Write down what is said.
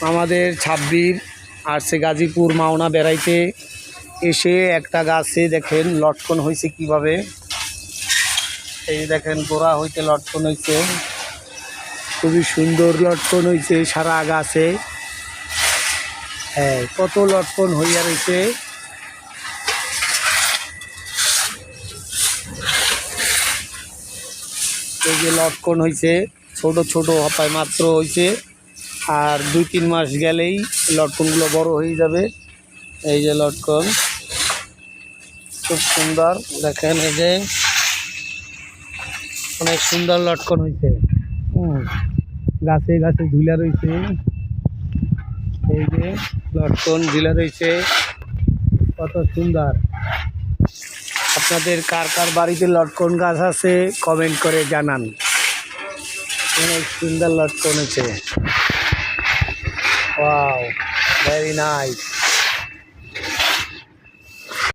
আমাদের ছাব্বির আসছে গাজীপুর মাওনা বেড়াইতে, এসে একটা গাছে দেখেন লটকন হয়েছে কিভাবে। এই দেখেন গোড়া হইতে লটকন হয়েছে, খুবই সুন্দর লটকন হয়েছে সারা গাছে। হ্যাঁ, কত লটকন হইয়া রয়েছে। এই যে লটকন হয়েছে, ছোট ছোট হপায় মাত্র হয়েছে, আর 2-3 মাস গেলেই লটকনগুলো বড় হয়ে যাবে। এই যে লটকন খুব সুন্দর, দেখেন এই যে অনেক সুন্দর লটকন হয়েছে। গাছে গাছে ঝুলা রয়েছে, এই যে লটকন ঝুলা রয়েছে, কত সুন্দর। আপনাদের কার কার বাড়িতে লটকন গাছ আছে কমেন্ট করে জানান। অনেক সুন্দর লটকন হয়েছে। Wow, very nice.